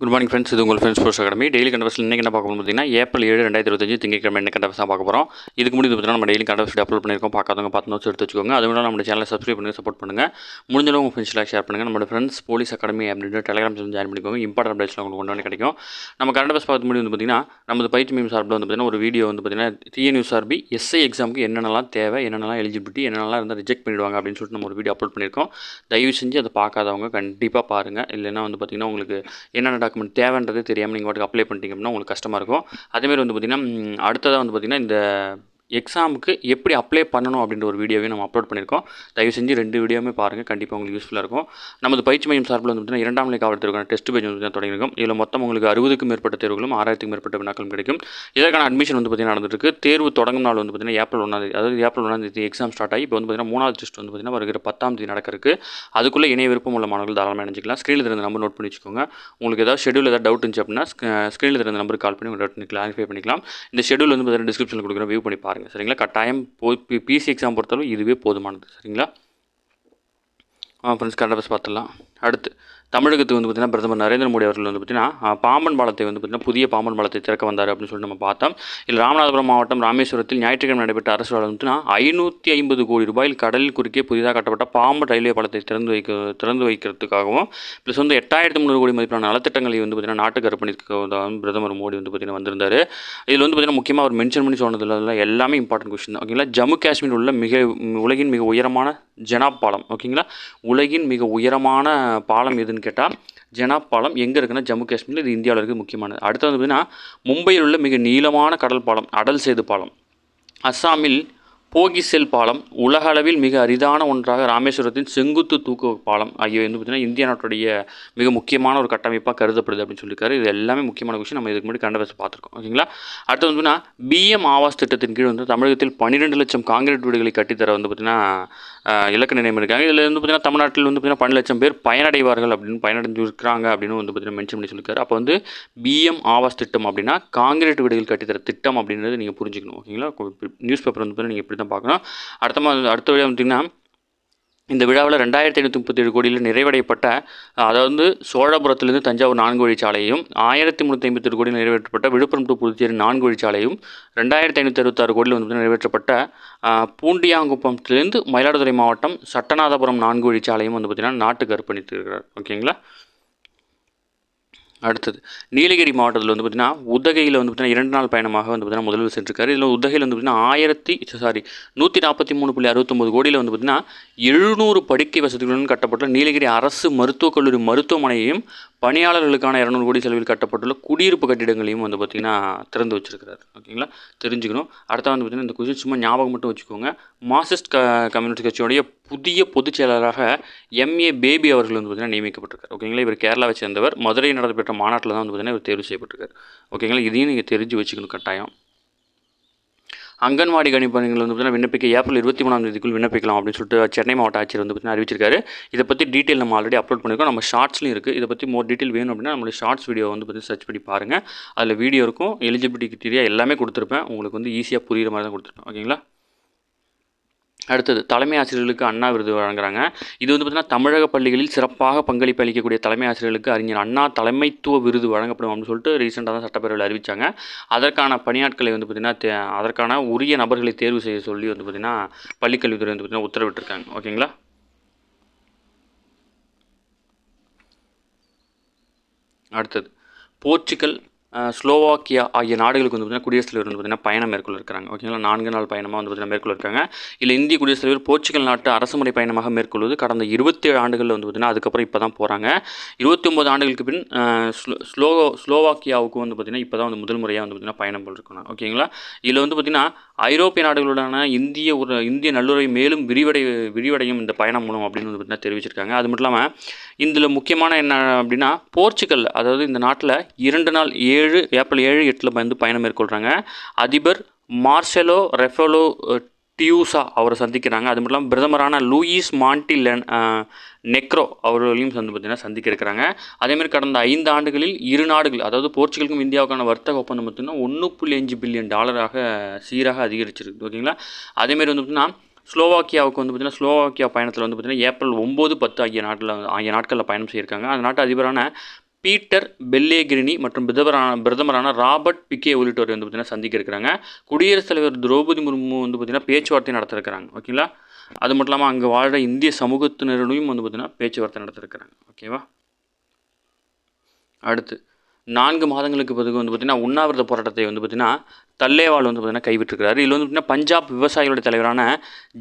Good morning friends. இது உங்கள் friends sports academy. Daily கண்டவர்ஸில் இன்றைக்கி என்ன பார்க்க போகிறோம் பார்த்தீங்கன்னா, ஏப்ரல் 7 2025 திங்கட்கிழமை என்ன கண்டவர்ஸ் தான் பார்க்க போகிறோம். இதுக்கு முன்னாடி பார்த்தீங்கன்னா நம்ம டெய்லி கண்டவர்ஸ் அப்லோட் பண்ணியிருக்கோம். பார்க்காதவங்க பார்த்து நோட்ஸ் எடுத்து வச்சுக்கோங்க. அது மட்டும் நம்ம சேனலை சப்ஸ்கிரைப் பண்ணி சப்போர்ட் பண்ணுங்கள். முடிஞ்சளவு உங்கள் ஃப்ரெண்ட்ஸ்லாம் ஷேர் பண்ணுங்கள். நம்ம ஃப்ரெண்ட்ஸ் போலீஸ் அகாடமி அப்படின்ற டெலிகிராம் சேனல் ஜாயின் பண்ணிக்கோங்க. இம்பார்ட்டன்ட் அப்டேட்ஸ்லாம் உங்களுக்கு கொண்டு கிடைக்கும். நம்ம கண்டவர்ஸ் பார்த்து முடிவு வந்து பார்த்தீங்கன்னா, நமது பயிற்சி மீம் சார்பில் வந்து பார்த்தீங்கன்னா ஒரு வீடியோ வந்து பார்த்தீங்கன்னா டிஎன்யூஎஸ்ஆர்பி எஸ்ஐ எக்ஸாமுக்கு என்னென்னலாம் தேவை, என்னென்னலாம் எலிஜிபிலிட்டி, என்னென்னலாம் இருந்தால் ரிஜெக்ட் பண்ணிவிடுவாங்க அப்படின்னு சொல்லிட்டு நம்ம ஒரு வீடியோ அப்லோட் பண்ணியிருக்கோம். தயவு செஞ்சு அதை பார்க்காதவங்க கண்டிப்பாக பாருங்கள். இல்லைன்னா வந்து பார்த்தீங்கன்னா உங்களுக்கு என்னென்ன டாக்குமெண்ட் தேவைன்றது தெரியாமல் நீங்கள் வாட்டுக்கு அப்ளை பண்ணிட்டீங்க அப்படின்னா உங்களுக்கு கஷ்டமாக இருக்கும். அதேமாதிரி வந்து பார்த்திங்கன்னா அடுத்ததாக வந்து பார்த்திங்கன்னா இந்த எக்ஸாமுக்கு எப்படி அப்ளை பண்ணணும் அப்படின்ற ஒரு வீடியோவையும் நம்ம அப்லோட் பண்ணியிருக்கோம். தயவு செஞ்சு 2 வீடியோவுமே பாருங்கள். கண்டிப்பாக உங்களுக்கு யூஸ்ஃபுல்லாக இருக்கும். நமது பயிற்சி மையம் சார்பில் வந்து பார்த்திங்கன்னா 2ஆம் நிலை காவல் தேர்வுக்கான டெஸ்ட் பேஜ் வந்து தொடங்கியிருக்கும். இதில் மொத்தம் உங்களுக்கு 60க்கும் மேற்பட்ட தேர்வுகளும் 6000க்கும் மேற்பட்ட வினாக்களும் கிடைக்கும். இதற்கான அட்மிஷன் வந்து பார்த்திங்கன்னா நடந்துருக்கு. தேர்வு தொடங்கும் நாள் வந்து பார்த்திங்கன்னா ஏப்ரல் 1 அதாவது ஏப்ரல் 1 எக்ஸாம் ஸ்டார்ட் ஆகி இப்போ வந்து பார்த்திங்கன்னா 3வது டெஸ்ட் வந்து பார்த்திங்கன்னா வருகிற 10ஆம் தேதி நடக்கிறதுக்கு. அதுக்குள்ளே இணைய விருப்பம் உள்ள மாணவர்கள் தாராளமாக இணைஞ்சிக்கலாம். ஸ்க்ரீனில் இருந்த நம்பர் நோட் பண்ணி வச்சுக்கோங்க. உங்களுக்கு ஏதாவது ஷெடியூல் ஏதாவது டவுட் இருந்துச்சு அப்படின்னா ஸ்க்ரீனில் இருந்த நம்பருக்கு கால் பண்ணி உங்கள் டவுட் கிளாரிஃபை பண்ணிக்கலாம். இந்த ஷெடியூல் வந்து பார்த்திங்கன்னா டிஸ்கிரிப்ஷனில் கொடுக்குற வியூ பண்ணி பாருங்கள். சரிங்களா? கட்டாயம் பிசி எக்ஸாம் பொறுத்தளவு இதுவே போதுமானது. சரிங்களா? ஃப்ரெண்ட்ஸ் கண்டபஸ் பார்த்துடலாம். அடுத்து தமிழகத்துக்கு வந்து பார்த்திங்கன்னா பிரதமர் நரேந்திர மோடி அவர்கள் வந்து பார்த்திங்கன்னா பாம்பன் பாலத்தை வந்து பார்த்திங்கன்னா புதிய பாம்பன் பாலத்தை திறக்க வந்தார் அப்படின்னு சொல்லிட்டு நம்ம பார்த்தோம். இதில் ராமநாதபுரம் மாவட்டம் ராமேஸ்வரத்தில் ஞாயிற்றுக்கிழமை நடைபெற்ற அரசு விழா வந்து 550 கோடி ரூபாயில் கடலில் குறுக்கே புதிதாக கட்டப்பட்ட பாம்பன் ரயில்வே பாலத்தை திறந்து வைக்கிறதுக்காகவும் ப்ளஸ் வந்து 8300 கோடி மதிப்பிலான நலத்திட்டங்களை வந்து பார்த்திங்கன்னா நாட்டுக்கு அர்ப்பணிக்கிறதாகவும் பிரதமர் மோடி வந்து பார்த்திங்கன்னா வந்திருந்தார். இதில் வந்து பார்த்திங்கன்னா முக்கியமாக அவர் மென்ஷன் பண்ணி சொன்னதில் எல்லாமே இம்பார்ட்டன்ட் கொஸ்டின் தான். ஓகேங்களா? ஜம்மு காஷ்மீர் உள்ள உலகின் மிக உயரமான ஜெனாப் பாலம். ஓகேங்களா? உலகின் மிக உயரமான பாலம் எதுன்னு கேட்டால் ஜெனாப் பாலம் எங்கே இருக்குன்னா ஜம்மு காஷ்மீரில். இது இந்தியாவில் இருக்குது முக்கியமானது. அடுத்து வந்து பார்த்திங்கன்னா மும்பையில் உள்ள மிக நீளமான கடல் பாலம் அடல் சேது பாலம். அஸ்ஸாமில் போகிசெல் பாலம். உலக அளவில் மிக அரிதான ஒன்றாக ராமேஸ்வரத்தின் செங்குத்து தூக்கு பாலம் ஆகியவை வந்து பார்த்திங்கன்னா இந்திய நாட்டுடைய மிக முக்கியமான ஒரு கட்டமைப்பாக கருதப்படுது அப்படின்னு சொல்லியிருக்காரு. இது எல்லாமே முக்கியமான விஷயம். நம்ம இதுக்கு முன்னாடி கண்டவர்ஸ் பார்த்துருக்கோம். ஓகேங்களா? அடுத்து வந்து பார்த்திங்கன்னா பிஎம் ஆவாஸ் திட்டத்தின் கீழ் வந்து தமிழகத்தில் 12 லட்சம் காங்கிரீட் வீடுகளை கட்டித்தர வந்து பார்த்திங்கன்னா இலக்கு நிர்ணயம் இருக்காங்க. இதில் வந்து பார்த்திங்கன்னா தமிழ்நாட்டில் வந்து பார்த்திங்கன்னா 12 லட்சம் பேர் பயனடைவார்கள் அப்படின்னு பயனடைஞ்சிருக்கிறாங்க அப்படின்னு வந்து பார்த்திங்கன்னா மென்ஷன் பண்ணி சொல்லியிருக்காரு. அப்போ வந்து பிஎம் ஆவாஸ் திட்டம் அப்படின்னா காங்கிரீட் வீடுகள் கட்டித்தர திட்டம் அப்படின்றது நீங்கள் புரிஞ்சுக்கணும். ஓகேங்களா? நியூஸ் பேப்பர் வந்து பார்த்திங்கன்னா நீங்கள் இப்படி தான் பார்க்கணும். அடுத்த வழியாக பார்த்திங்கன்னா இந்த விழாவில் 2537 கோடியில் நிறைவடையப்பட்ட அதாவது சோழபுரத்திலிருந்து தஞ்சாவூர் 4 வழிச்சாலையும் 1358 கோடியில் நிறைவேற்றப்பட்ட விழுப்புரம் டு புதுச்சேரி 4 வழிச்சாலையும் 2566 கோடியில் வந்து நிறைவேற்றப்பட்ட பூண்டியாங்குப்பத்திலிருந்து மயிலாடுதுறை மாவட்டம் சட்டநாதபுரம் 4 வழிச்சாலையும் வந்து பார்த்திங்கன்னா நாட்டுக்கு அர்ப்பணித்திருக்கிறார். ஓகேங்களா? அடுத்தது நீலகிரி மாவட்டத்தில் வந்து பார்த்திங்கன்னா உதகையில் வந்து பார்த்திங்கன்னா 2 நாள் பயணமாக வந்து பார்த்திங்கன்னா முதல்வர் சென்றிருக்காரு. இதில் உதகையில் வந்து பார்த்திங்கன்னா 143.69 கோடியில் வந்து பார்த்திங்கன்னா 700 படுக்கை வசதிகளுடன் கட்டப்பட்ட நீலகிரி அரசு மருத்துவக் கல்லூரி மருத்துவமனையையும் பணியாளர்களுக்கான 200 கோடி செலவில் கட்டப்பட்டுள்ள குடியிருப்பு கட்டிடங்களையும் வந்து பார்த்திங்கன்னா திறந்து வச்சிருக்கிறார். ஓகேங்களா? தெரிஞ்சுக்கணும். அடுத்த வந்து பார்த்திங்கன்னா இந்த கொஸ்டின் சும்மா ஞாபகம் மட்டும் வச்சுக்கோங்க. மார்க்சிஸ்ட் கம்யூனிஸ்ட் கட்சியோடைய புதிய பொதுச் செயலாளராக எம்ஏ பேபி அவர்கள் வந்து பார்த்திங்கன்னா நியமிக்கப்பட்டிருக்கார். ஓகேங்களா? இவர் கேரளாவை சேர்ந்தவர். மதுரையில் நடைபெற்ற மாநாட்டில் தான் வந்து பார்த்திங்கன்னா இவர் தேர்வு செய்யப்பட்டிருக்கார். ஓகேங்களா? இதையும் நீங்கள் தெரிஞ்சு வச்சுக்கணும் கட்டாயம். அங்கன்வாடி கணிப்பணிகள் வந்து பார்த்திங்கன்னா விண்ணப்பிக்க ஏப்ரல் 23ஆம் தேதிக்குள் விண்ணப்பிக்கலாம் அப்படின்னு சொல்லிட்டு சென்னை மாவட்ட ஆட்சியர் வந்து பார்த்திங்கன்னா அறிவிச்சிருக்காரு. இதை பற்றி டீட்டெயில் நம்ம ஆல்ரெடி அப்லோட் பண்ணியிருக்கோம். நம்ம ஷார்ட்ஸ்லையும் இருக்குது. இதை பற்றி மோர் டீட்டெயில் வேணும் அப்படின்னா நம்மளுடைய ஷார்ட்ஸ் வீடியோ வந்து பார்த்து சர்ச் பண்ணி பாருங்கள். அதில் வீடியோ இருக்கும். எலிஜிபிலிட்டி கிரிட்டீரியா எல்லாமே கொடுத்துருப்பேன். உங்களுக்கு வந்து ஈஸியாக புரிகிற மாதிரி தான் கொடுத்துருப்பேன். ஓகேங்களா? அடுத்தது தலைமை ஆசிரியர்களுக்கு அண்ணா விருது வழங்குறாங்க. இது வந்து பார்த்திங்கன்னா தமிழக பள்ளிகளில் சிறப்பாக பங்களிப்பு அளிக்கக்கூடிய தலைமை ஆசிரியர்களுக்கு அறிஞர் அண்ணா தலைமைத்துவ விருது வழங்கப்படும் அப்படின்னு சொல்லிட்டு ரீசெண்டாக தான் சட்டப்பேரவையில் அறிவித்தாங்க. அதற்கான பணியாட்களை வந்து பார்த்திங்கன்னா அதற்கான உரிய நபர்களை தேர்வு செய்ய சொல்லி வந்து பார்த்திங்கன்னா பள்ளிக்கல்வித்துறை வந்து பார்த்திங்கன்னா உத்தரவிட்டிருக்காங்க. ஓகேங்களா? அடுத்தது போர்ச்சுகல் ஸ்லோவாக்கியா ஆகிய நாடுகளுக்கு வந்து பார்த்திங்கன்னா குடியரசுத் தலைவர் வந்து பார்த்திங்கன்னா பயணம் மேற்கொள்ள இருக்காங்க. ஓகேங்களா? 4 நாள் பயணமாக வந்து பார்த்திங்கன்னா மேற்கொள்ள இருக்காங்க. இல்லை இந்திய குடியரசுத் தலைவர் போர்ச்சுகல் நாட்டு அரசுமுறை பயணமாக மேற்கொள்வது கடந்த 27 ஆண்டுகளில் வந்து பார்த்திங்கன்னா அதுக்கப்புறம் இப்போ தான் போகிறாங்க. 29 ஆண்டுகளுக்கு பின் ஸ்லோவாக்கியாவுக்கு வந்து பார்த்திங்கன்னா இப்போ தான் வந்து முதல் முறையாக வந்து பார்த்திங்கன்னா பயணம் போட்டிருக்கணும். ஓகேங்களா? இதில் வந்து பார்த்திங்கன்னா ஐரோப்பிய நாடுகளுடனான இந்திய நல்லுறவை மேலும் விரிவடையும் இந்த பயணம் மூலம் அப்படின்னு வந்து பார்த்திங்கன்னா தெரிவிச்சிருக்காங்க. அது மட்டும் இல்லாமல் இதில் முக்கியமான என்ன அப்படின்னா போர்ச்சுகல் அதாவது இந்த நாட்டில் 2 நாள் ஏப்ரல் 7, 8 வந்து பயணம் மேற்கொள்கிறாங்க. அதிபர் மார்செலோ ரெஃபேலோ டியூசா அவரை சந்திக்கிறாங்க. அது மட்டும் இல்லாமல் பிரதமரான லூயிஸ் நெக்ரோ அவர்களையும் வந்து பார்த்திங்கன்னா சந்திக்க இருக்கிறாங்க. அதேமாதிரி கடந்த 5 ஆண்டுகளில் 2 நாடுகள் அதாவது போர்ச்சுகலுக்கும் இந்தியாவுக்கான வர்த்தக ஒப்பந்தம் பார்த்திங்கன்னா $1.5 பில்லியன் சீராக அதிகரிச்சிருக்கு. ஓகேங்களா? அதேமாதிரி வந்து பார்த்திங்கன்னா ஸ்லோவாக்கியாவுக்கு வந்து பார்த்திங்கன்னா ஸ்லோவாக்கியா பயணத்தில் வந்து பார்த்திங்கன்னா ஏப்ரல் 9, 10 ஆகிய நாட்களில் பயணம் செய்யிருக்காங்க. அந்த நாட்டு அதிபரான பீட்டர் பெல்லேகிரினி மற்றும் பிரதமரான ராபர்ட் பிகே உள்ளிட்டோர் வந்து பார்த்திங்கன்னா சந்திக்க இருக்கிறாங்க. குடியரசுத் தலைவர் திரௌபதி முர்மு வந்து பார்த்திங்கன்னா பேச்சுவார்த்தை நடத்த இருக்கிறாங்க. ஓகேங்களா, அது மட்டும் இல்லாமல் அங்கே வாழ்கிற இந்திய சமூகத்தினருடையும் வந்து பார்த்திங்கன்னா பேச்சுவார்த்தை நடத்த இருக்கிறாங்க. ஓகேவா. அடுத்து 4 மாதங்களுக்கு பிறகு வந்து பார்த்திங்கன்னா உண்ணாவிரத போராட்டத்தை வந்து பார்த்திங்கன்னா தல்லேவால் வந்து பார்த்திங்கன்னா கைவிட்டிருக்கிறாரு. இதில் வந்து பார்த்திங்கன்னா பஞ்சாப் விவசாயிகளுடைய தலைவரான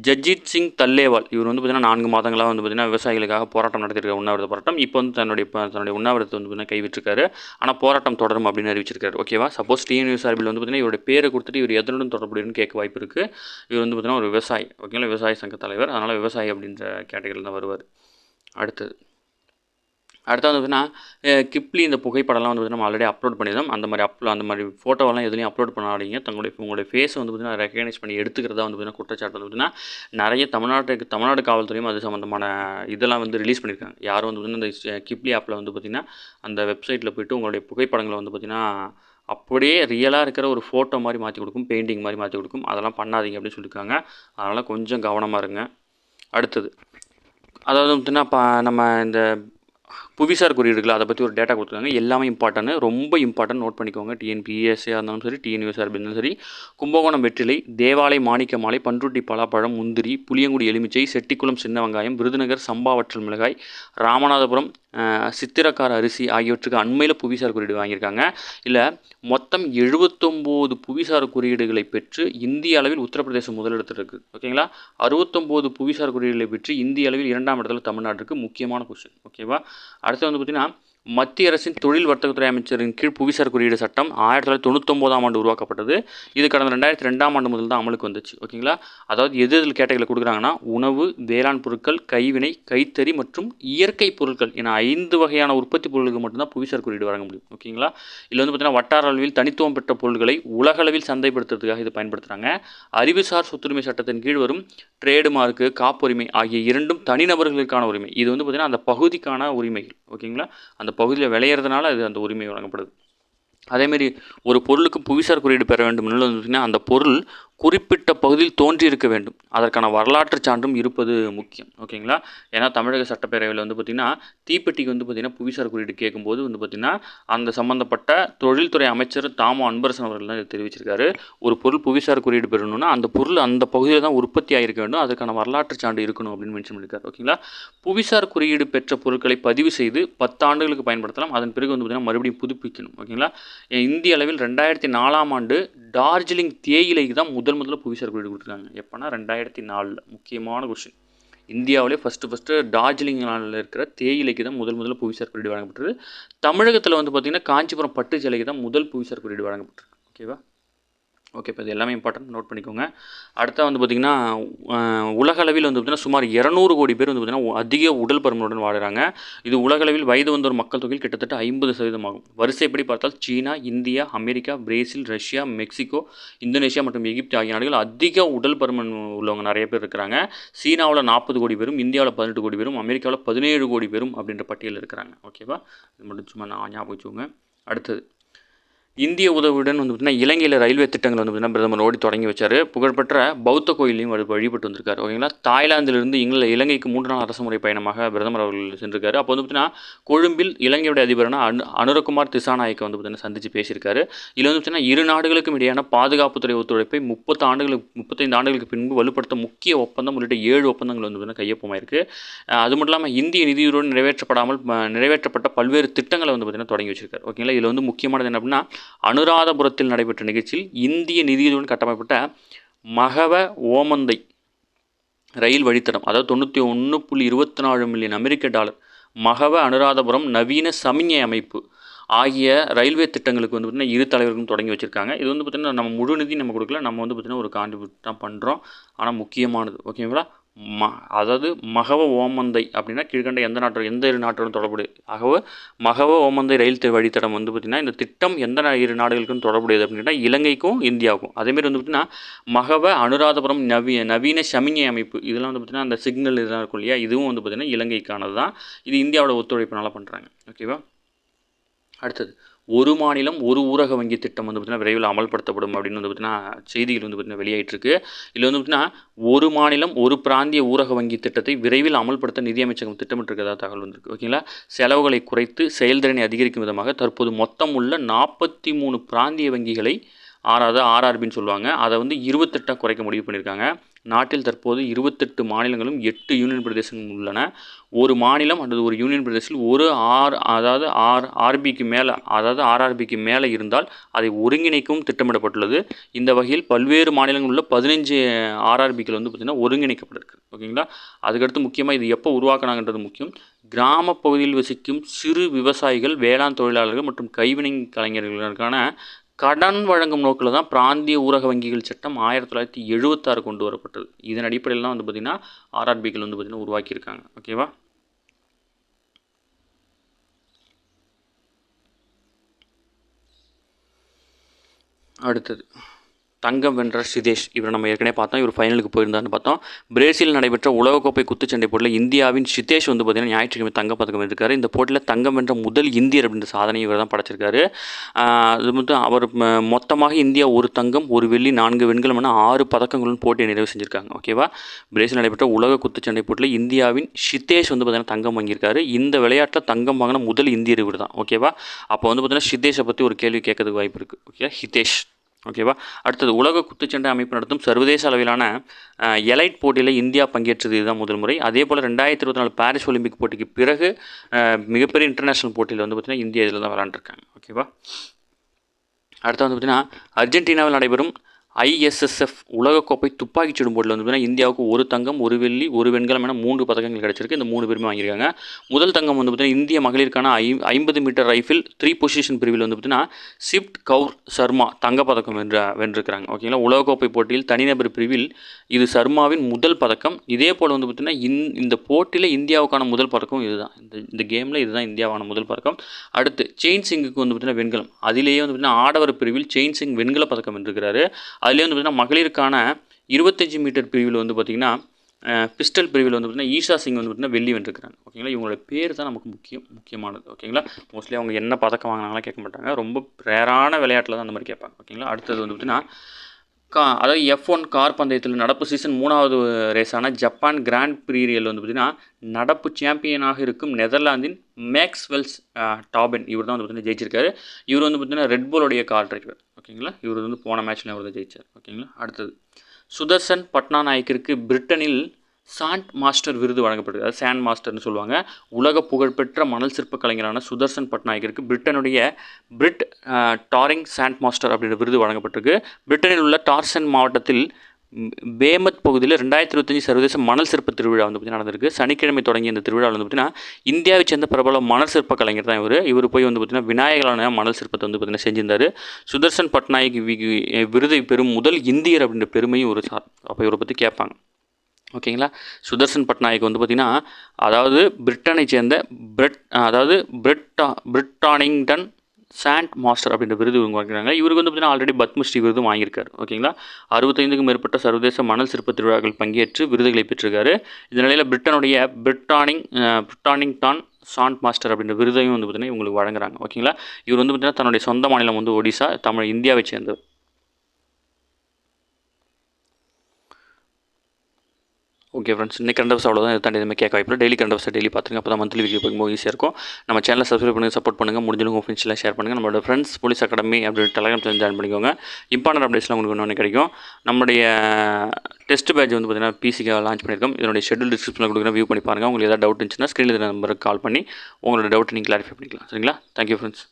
ஜக்ஜீத் சிங் தல்லேவால் இவர் வந்து பார்த்திங்கன்னா 4 மாதங்களாக வந்து பார்த்திங்கன்னா விவசாயிகளுக்காக போராட்டம் நடத்திருக்காரு, உண்ணாவிரத போராட்டம். இப்போ வந்து தன்னுடைய உண்ணாவிரதத்தை வந்து பார்த்திங்கன்னா கைவிட்டிருக்காரு. ஆனால் போராட்டம் தொடரும் அப்படின்னு அறிவிச்சிருக்காரு. ஓகேவா. சப்போஸ் டிஎன்யூ சார்பில் வந்து பார்த்திங்கன்னா இவருடைய பேரை கொடுத்துட்டு இவர் எதனுடன் தொடர்புடையன்னு கேட்க வாய்ப்பு இருக்குது. இவர் வந்து பார்த்திங்கன்னா ஒரு விவசாயி. ஓகேங்களா, விவசாய சங்க தலைவர். அதனால் விவசாயி அப்படின்ற கேட்டகரியில் தான் வருவார். அடுத்தது வந்து பார்த்தீங்கன்னா கிப்லி இந்த புகைப்படம்லாம் வந்து பார்த்தீங்கன்னா நம்ம ஆல்ரெடி அப்லோட் பண்ணியிருந்தோம். அந்த மாதிரி ஃபோட்டோவெல்லாம் எதுலையும் அப்லோட் பண்ணாதீங்க. உங்களுடைய ஃபேஸை வந்து பார்த்தீங்கன்னா ரெகனைஸ் பண்ணி எடுத்துக்கிறதா வந்து பார்த்தீங்கன்னா குற்றச்சாட்டு வந்து பார்த்தீங்கன்னா நிறைய தமிழ்நாடு காவல்துறையும் அது சம்மந்தமான இதெல்லாம் வந்து ரிலீஸ் பண்ணியிருக்காங்க. யாரும் வந்து பார்த்தீங்கன்னா இந்த கிப்லி ஆப்பில் வந்து பார்த்திங்கன்னா அந்த வெப்சைட்டில் போய்ட்டு உங்களுடைய புகைப்படங்களை வந்து பார்த்திங்கன்னா அப்படியே ரியலாக இருக்கிற ஒரு ஃபோட்டோ மாதிரி மாற்றி கொடுக்கும், பெயிண்டிங் மாதிரி மாற்றி கொடுக்கும். அதெல்லாம் பண்ணாதீங்க அப்படின்னு சொல்லியிருக்காங்க. அதனால் கொஞ்சம் கவனமாக இருங்க. அடுத்தது அதாவது பார்த்திங்கன்னா நம்ம இந்த புவிசார் குறியீடுகள் அதை பற்றி ஒரு டேட்டா கொடுத்துருக்காங்க. எல்லாமே ரொம்ப இம்பார்ட்டன்ட் நோட் பண்ணிக்கோங்க. டிஎன்பிஎஸ்சியாக இருந்தாலும் சரி, டிஎன்யூஎஸ்ஆர் இருந்தாலும் சரி. கும்பகோணம் வெற்றிலை, தேவாலை மாணிக்க மாலை, பன்ருட்டி பலாப்பழம், முந்திரி, புளியங்குடி எலுமிச்சை, செட்டிக்குளம் சின்ன வெங்காயம், விருதுநகர் சம்பா வற்றல் மிளகாய், ராமநாதபுரம் சித்திரக்கார அரிசி ஆகியவற்றுக்கு அண்மையில் புவிசார் குறியீடு வாங்கியிருக்காங்க. இல்லை மொத்தம் 79 புவிசார் குறியீடுகளை பெற்று இந்திய அளவில் உத்தரப்பிரதேசம் முதலிடத்தில் இருக்குது. ஓகேங்களா. 69 புவிசார் குறியீடுகளை பெற்று இந்திய அளவில் 2ஆம் இடத்துல தமிழ்நாடு இருக்குது. முக்கியமான கொஸ்டின். ஓகேவா. அடுத்து வந்து பார்த்திங்கன்னா மத்திய அரசின் தொழில் வர்த்தகத்துறை அமைச்சரின் கீழ் புவிசார் குறியீடு சட்டம் 1999ஆம் ஆண்டு உருவாக்கப்பட்டது. இது கடந்த 2002ஆம் ஆண்டு முதல் தான் அமலுக்கு வந்துச்சு. ஓகேங்களா. அதாவது எதில் கேட்டகரியில் கொடுக்குறாங்கன்னா உணவு, வேளாண் பொருட்கள், கைவினை, கைத்தறி மற்றும் இயற்கை பொருட்கள் என 5 வகையான உற்பத்தி பொருட்களுக்கு மட்டும்தான் புவிசார் குறியீடு வழங்க முடியும். ஓகேங்களா. இதில் வந்து பார்த்திங்கன்னா வட்டார அளவில் தனித்துவம் பெற்ற பொருட்களை உலகளவில் சந்தைப்படுத்துறதுக்காக இது பயன்படுத்துகிறாங்க. அறிவுசார் சொத்துரிமை சட்டத்தின் கீழ் வரும் ட்ரேடு மார்க்கு, காப்புரிமை ஆகிய 2ம் தனிநபர்களுக்கான உரிமை. இது வந்து பார்த்திங்கன்னா அந்த பகுதிக்கான உரிமைகள். ஓகேங்களா. அந்த பகுதியில் விளையிறதுனால அது அந்த உரிமை வழங்கப்படுது. அதேமாரி ஒரு பொருளுக்கு புவிசார் குறியீடு பெற வேண்டும் என்று அந்த பொருள் குறிப்பிட்ட பகுதியில் தோன்றியிருக்க வேண்டும். அதற்கான வரலாற்று சான்றும் இருப்பது முக்கியம். ஓகேங்களா. ஏன்னா தமிழக சட்டப்பேரவையில் வந்து பார்த்திங்கன்னா தீப்பெட்டிக்கு வந்து பார்த்திங்கன்னா புவிசார் குறியீடு கேட்கும்போது வந்து பார்த்திங்கன்னா அந்த சம்மந்தப்பட்ட தொழில்துறை அமைச்சர் தாமோ அன்பரசன் அவர்கள் தான் இதை தெரிவிச்சிருக்காரு. ஒரு பொருள் புவிசார் குறியீடு பெறணும்னா அந்த பொருள் அந்த பகுதியில் தான் உற்பத்தி ஆகிருக்க வேண்டும், அதுக்கான வரலாற்று சான்று இருக்கணும் அப்படின்னு மென்ஷன் பண்ணியிருக்காரு. ஓகேங்களா. புவிசார் குறியீடு பெற்ற பொருட்களை பதிவு செய்து 10 ஆண்டுகளுக்கு பயன்படுத்தலாம். அதன் பிறகு வந்து பார்த்திங்கன்னா மறுபடியும் புதுப்பிக்கணும். ஓகேங்களா. இந்திய அளவில் 2004ஆம் ஆண்டு டார்ஜிலிங் தேயிலைக்கு தான் முதல்ல புவிசார் குறியீடு கொடுத்துருக்காங்க. எப்போனா 2004. முக்கியமான கொஸ்டின். இந்தியாவிலே ஃபஸ்ட்டு டார்ஜிலிங்கில் இருக்கிற தேயிலைக்கு தான் முதல்ல புவிசார் குறியீடு வழங்கப்பட்டது. தமிழகத்தில் வந்து பார்த்திங்கன்னா காஞ்சிபுரம் பட்டு சேலைக்கு தான் முதல் புவிசார் குறியீடு வழங்கப்பட்டிருக்கு. ஓகேவா. ஓகே, இப்போ இது எல்லாமே இம்பார்ட்டன்ட் நோட் பண்ணிக்கோங்க. அடுத்த வந்து பார்த்திங்கன்னா உலகளவில் வந்து பார்த்திங்கன்னா சுமார் 200 கோடி பேர் வந்து பார்த்திங்கன்னா அதிக உடல் பருமனுடன் வாழுறாங்க. இது உலகளவில் வயது வந்தோர் மக்கள் தொகையில் கிட்டத்தட்ட 50% ஆகும். வரிசைப்படி பார்த்தால் China, India, America, Brazil, Russia, Mexico, Indonesia மற்றும் எகிப்து ஆகிய நாடுகள் அதிக உடல் பருமன் உள்ளவங்க நிறைய பேர் இருக்கிறாங்க. சீனாவில் 40 கோடி பேரும், இந்தியாவில் 18 கோடி பேரும், அமெரிக்காவில் 17 கோடி பேரும் அப்படின்ற பட்டியலில் இருக்கிறாங்க. ஓகேவா. இது மட்டும் சும்மா நான் ஞாபகம் வச்சுக்கோங்க. அடுத்தது இந்திய உதவியுடன் வந்து பார்த்திங்கன்னா இலங்கையில் ரயில்வே திட்டங்கள் வந்து பார்த்திங்கன்னா பிரதமர் மோடி தொடங்கி வச்சார். புகழ்பெற்ற பௌத்த கோயிலையும் வழிபட்டு வந்திருக்காரு. ஓகேங்களா. தாய்லாந்திலிருந்து இலங்கைக்கு 3 நாள் அரசுமுறை பயணமாக பிரதமர் அவர்கள் சென்றிருக்காரு. அப்போ வந்து பார்த்திங்கன்னா கொழும்பில் இலங்கையுடைய அதிபரான அனுரகுமார் திசாநாயக்கை வந்து பார்த்திங்கன்னா சந்தித்து பேசியிருக்காரு. இதில் வந்து பார்த்திங்கன்னா இரு நாடுகளுக்கும் இடையான பாதுகாப்புத்துறை ஒத்துழைப்பை 35 ஆண்டுகளுக்கு பின்பு வலுப்படுத்த முக்கிய ஒப்பந்தம் உள்ளிட்ட 7 ஒப்பந்தங்கள் வந்து பார்த்திங்கன்னா கையொப்பமாயிருக்கு. அது மட்டும் இல்லாமல் இந்திய நிதியுடன் நிறைவேற்றப்பட்ட பல்வேறு திட்டங்களை வந்து பார்த்திங்கன்னா தொடங்கி வச்சிருக்காரு. ஓகேங்களா. இதில் வந்து முக்கியமானது என்ன அப்படின்னா அனுராதபுரத்தில் நடைபெற்ற நிகழ்ச்சியில் இந்திய நிதியுடன் கட்டமைக்கப்பட்ட மகவ ஓமந்தை ரயில் வழித்தடம், அதாவது 91.24 மில்லியன் அமெரிக்க டாலர் மகவ அனுராதபுரம் நவீன சமிஞ்ஞை அமைப்பு ஆகிய ரயில்வே திட்டங்களுக்கு வந்து பார்த்திங்கன்னா இரு தலைவர்களும் தொடங்கி வச்சுருக்காங்க. இது வந்து பார்த்திங்கன்னா நம்ம முழு நிதி நம்ம கொடுக்கல, நம்ம வந்து பார்த்திங்கன்னா ஒரு கான்ட்ரிபியூட் தான் பண்ணுறோம். ஆனால் முக்கியமானது ஓகேங்களா. அதாவது மகவ ஓமந்தை அப்படின்னா கீழ்கண்ட எந்த இரு நாட்டோடும் தொடர்புடையது. ஆகவே மகவ ஓமந்தை ரயில் வழித்தடம் வந்து பார்த்திங்கன்னா இந்த திட்டம் எந்த இரு நாடுகளுக்கும் தொடர்புடையது அப்படின்னா இலங்கைக்கும் இந்தியாவுக்கும். அதேமாதிரி வந்து பார்த்திங்கன்னா மகவ அனுராதபுரம் நவீன சமிஞ்ஞை அமைப்பு இதெல்லாம் வந்து பார்த்திங்கன்னா அந்த சிக்னல் இதெல்லாம் இருக்கும் இல்லையா, இதுவும் வந்து பார்த்திங்கன்னா இலங்கைக்கானது தான். இது இந்தியாவோட ஒத்துழைப்பினால பண்ணுறாங்க. ஓகேவா. அடுத்தது ஒரு மாநிலம் ஒரு ஊரக வங்கி திட்டம் வந்து பார்த்திங்கன்னா விரைவில் அமல்படுத்தப்படும் அப்படின்னு வந்து பார்த்திங்கன்னா செய்திகள் வந்து பார்த்திங்கன்னா வெளியாயிட்டிருக்கு. இதில் வந்து பார்த்திங்கன்னா ஒரு மாநிலம் ஒரு பிராந்திய ஊரக வங்கி திட்டத்தை விரைவில் அமல்படுத்த நிதி அமைச்சகம் திட்டமிட்டிருக்கிறதா தகவல் வந்திருக்கு. ஓகேங்களா, செலவுகளை குறைத்து செயல்திறனை அதிகரிக்கும் விதமாக தற்போது மொத்தம் உள்ள 43 பிராந்திய வங்கிகளை அதாவது ஆர்ஆர்பின்னு சொல்லுவாங்க, அதை வந்து 28 குறைக்க முடிவு பண்ணியிருக்காங்க. நாட்டில் தற்போது 28 மாநிலங்களும் 8 யூனியன் பிரதேசங்களும் உள்ளன. ஒரு மாநிலம் அல்லது ஒரு யூனியன் பிரதேசத்தில் ஒரு ஆர்ஆர்பிக்கு மேலே இருந்தால் அதை ஒருங்கிணைக்கவும் திட்டமிடப்பட்டுள்ளது. இந்த வகையில் பல்வேறு மாநிலங்களில் உள்ள 15 ஆர்ஆர்பிக்கள் வந்து பார்த்திங்கன்னா ஒருங்கிணைக்கப்பட்டிருக்கு. ஓகேங்களா, அதுக்கடுத்து முக்கியமாக இது எப்போ உருவாக்கினாங்கன்றது முக்கியம். கிராம பகுதியில் வசிக்கும் சிறு விவசாயிகள், வேளாண் தொழிலாளர்கள் மற்றும் கைவினை கலைஞர்களுக்கான கடன் வழங்கும் நோக்கில் தான் பிராந்திய ஊரக வங்கிகள் சட்டம் 1976 கொண்டு வரப்பட்டது. இதன் அடிப்படையில் தான் வந்து பார்த்திங்கன்னா ஆர்ஆர்பிக்கள் வந்து பார்த்திங்கன்னா உருவாக்கியிருக்காங்க. ஓகேவா, அடுத்தது தங்கம் வென்ற சிதேஷ். இவரை நம்ம ஏற்கனவே பார்த்தோம், இவர் ஃபைனலுக்கு போயிருந்தான்னு பார்த்தோம். பிரேசில் நடைபெற்ற உலகக்கோப்பை குத்துச்சண்டை போட்டியில் இந்தியாவின் சிதேஷ் வந்து பார்த்திங்கன்னா ஞாயிற்றுக்கிழமை தங்கப்பதக்கம் வென்றிருக்காரு. இந்த போட்டியில் தங்கம் வென்ற முதல் இந்தியர் அப்படின்ற சாதனை இவர் தான் படைச்சிருக்காரு. அது மட்டும் அவர் மொத்தமாக இந்தியா 1 தங்கம் 1 வெள்ளி 4 வெண்கலம் என 6 பதக்கங்களுடன் போட்டியை நிறைவு செஞ்சுருக்காங்க. ஓகேவா, பிரேசில் நடைபெற்ற உலக குத்துச்சண்டை போட்டியில் இந்தியாவின் சிதேஷ் வந்து பார்த்திங்கன்னா தங்கம் வாங்கியிருக்காரு. இந்த விளையாட்டில் தங்கம் வாங்கின முதல் இந்தியர் இவர் தான். ஓகேவா, அப்போ வந்து பார்த்திங்கன்னா சிதேஷை பற்றி ஒரு கேள்வி கேட்கறதுக்கு வாய்ப்பு இருக்குது. ஓகே, ஹிதேஷ். ஓகேவா, அடுத்தது உலக குத்துச்சண்டை அமைப்பு நடத்தும் சர்வதேச அளவிலான எலைட் போட்டியில் இந்தியா பங்கேற்றது இதுதான் முதல் முறை. அதே போல் 2024 பாரிஸ் ஒலிம்பிக் போட்டிக்கு பிறகு மிகப்பெரிய இன்டர்நேஷ்னல் போட்டியில் வந்து பார்த்திங்கன்னா இந்தியா இதில் தான் விளாண்டுருக்காங்க. ஓகேவா, அடுத்து வந்து பார்த்திங்கன்னா அர்ஜென்டினாவில் நடைபெறும் ISSF உலகக்கோப்பை துப்பாக்கிச் சுடும் போட்டியில் வந்து பார்த்திங்கன்னா இந்தியாவுக்கு 1 தங்கம் 1 வெள்ளி 1 வெண்கலம் என 3 பதக்கங்கள் கிடச்சிருக்கு. இந்த 3 பேருமே வாங்கியிருக்காங்க. முதல் தங்கம் வந்து பார்த்திங்கன்னா இந்திய மகளிருக்கான 50 மீட்டர் ரைஃபிள் 3 பொசிஷன் பிரிவில் வந்து பார்த்திங்கன்னா சிப்ட் கவுர் சர்மா தங்கப்பதக்கம் வென்றிருக்கிறாங்க. ஓகேங்களா, உலகக்கோப்பை போட்டியில் தனிநபர் பிரிவில் இது சர்மாவின் முதல் பதக்கம். இதே போல் வந்து பார்த்திங்கன்னா இந்த போட்டியில் இந்தியாவுக்கான முதல் பதக்கம் இதுதான். இந்த கேமில் இதுதான் இந்தியாவான முதல் பதக்கம். அடுத்து செயின் சிங்குக்கு வந்து பார்த்திங்கன்னா வெண்கலம். அதிலேயே வந்து பார்த்திங்கன்னா ஆடவர் பிரிவில் செயின் சிங் வெண்கல பதக்கம் வென்றிருக்கிறாரு. அதுலேயே வந்து பார்த்திங்கன்னா மகளிருக்கான 25 மீட்டர் பிரிவில் வந்து பார்த்திங்கன்னா பிஸ்டல் பிரிவில் வந்து பார்த்திங்கன்னா ஈஷா சிங் வந்து பார்த்திங்கன்னா வெள்ளி வென்றிருக்கிறாங்க. ஓகேங்களா, இவங்களோட பேர் தான் நமக்கு முக்கியமானது. ஓகேங்களா, மோஸ்ட்லி அவங்க என்ன பதக்கம் வாங்கினாலும் கேட்க மாட்டாங்க, ரொம்ப ரேரான விளையாட்டில் தான் அந்த மாதிரி கேட்பாங்க. ஓகேங்களா, அடுத்தது வந்து பார்த்திங்கன்னா அதாவது F1 கார் பந்தயத்தில் நடப்பு சீசன் 3வது ரேஸான ஜப்பான் கிராண்ட் பிரீரியல் வந்து பார்த்திங்கன்னா நடப்பு சாம்பியனாக இருக்கும் நெதர்லாந்தின் மேக்ஸ்வெல்ஸ் டாபென் இவர் தான் வந்து பார்த்திங்கன்னா ஜெயிச்சிருக்காரு. இவர் வந்து பார்த்திங்கன்னா ரெட்போலுடைய கார் டிரைவர். ஓகேங்களா, இவர் வந்து போன மேட்ச்சில் அவர் தான் ஜெயிச்சார். ஓகேங்களா, அடுத்தது சுதர்சன் பட்நாயக்கிற்கு பிரிட்டனில் சாண்ட் மாஸ்டர் விருது வழங்கப்படுது. அதாவது சாண்ட் மாஸ்டர்னு சொல்லுவாங்க. உலக புகழ்பெற்ற மணல் சிற்ப கலைஞரான சுதர்சன் பட்நாயக்கிற்கு பிரிட்டனுடைய பிரிட் டாரிங் சாண்ட் மாஸ்டர் அப்படின்ற விருது வழங்கப்பட்டிருக்கு. பிரிட்டனில் உள்ள டார்சன் மாவட்டத்தில் பேமத் பகுதியில் 2025 சர்வதேச மணல் சிற்ப திருவிழா வந்து பார்த்திங்கன்னா நடந்திருக்கு. சனிக்கிழமை தொடங்கிய இந்த திருவிழா வந்து பார்த்திங்கன்னா இந்தியாவை சேர்ந்த பிரபல மணல் சிற்ப கலைஞர் தான் இவர் போய் வந்து பார்த்திங்கன்னா விநாயகரான மணல் சிற்பத்தை வந்து பார்த்திங்கன்னா செஞ்சிருந்தார். சுதர்சன் பட்நாயக் விருதை பெறும் முதல் இந்தியர் அப்படின்ற பெருமையும் ஒரு சார். அப்போ இவரை பற்றி கேட்பாங்க. ஓகேங்களா, சுதர்சன் பட்நாயக் வந்து பார்த்திங்கன்னா அதாவது பிரிட்டனை சேர்ந்த பிரிட்டானிங்டன் சாண்ட் மாஸ்டர் அப்படின்ற விருது இவங்க வாங்கிக்கிறாங்க. இவருக்கு வந்து பார்த்திங்கன்னா ஆல்ரெடி பத்மஸ்ரீ விருது வாங்கியிருக்காரு. ஓகேங்களா, 65க்கும் மேற்பட்ட சர்வதேச மணல் சிற்ப திருவிழாக்கள் பங்கேற்று விருதுகளை பெற்றிருக்காரு. இந்த நிலையில் பிரிட்டனுடைய பிரிட்டானிங்டன் சாண்ட் மாஸ்டர் அப்படின்ற விருதையும் வந்து பார்த்திங்கன்னா இவங்களுக்கு வழங்குறாங்க. ஓகேங்களா, இவர் வந்து பார்த்திங்கன்னா தன்னுடைய சொந்த மாநிலம் வந்து ஒடிசா, இந்தியாவை சேர்ந்தவர். ஓகே ஃப்ரெண்ட்ஸ், இன்னைக்கு கரண்ட் அஃபேர்ஸ் அவ்வளோதான். இதை தாண்டி எதுவுமே கேட்க வாய்ப்பு இல்லை. டெய்லி கரண்ட் அஃபேர்ஸ் டெய்லி பார்த்துங்க. அப்போ தான் மந்த்லி வீடியோ பார்க்கும்போது ஈஸியாக இருக்கும். நம்ம சேனலை சப்ஸ்கிரைப் பண்ணுங்கள், சப்போர்ட் பண்ணுங்கள், முடிஞ்சவங்க உங்கள் ஃப்ரெண்ட்ஸ்லாம் ஷேர் பண்ணுங்கள். நம்மளோட ஃப்ரெண்ட்ஸ் போலீஸ் அகாடமி அப்படின்னு டெலிகிராம் சேனல் ஜாயின் பண்ணிக்கோங்க. இம்பார்ட்டன்ட் அப்டேட்ஸ்லாம் உங்களுக்கு ஒன்று கிடைக்கும். நம்முடைய டெஸ்ட் பேட்ச் வந்து பார்த்திங்கன்னா பிசிக்கு லான்ச் பண்ணியிருக்கோம். இதனுடைய ஷெட்யூல் டிஸ்கிரிப்ஷனில் கொடுக்குறேன், வியூ பண்ணி பாருங்கள். உங்களுக்கு ஏதாவது டவுட் இருந்துச்சுன்னா ஸ்க்ரீனில் நம்பருக்கு கால் பண்ணி உங்களோட டவுட் நீங்கள் கிளாரிஃபை பண்ணிக்கலாம். சரிங்களா, தேங்க்யூ ஃப்ரெண்ட்ஸ்.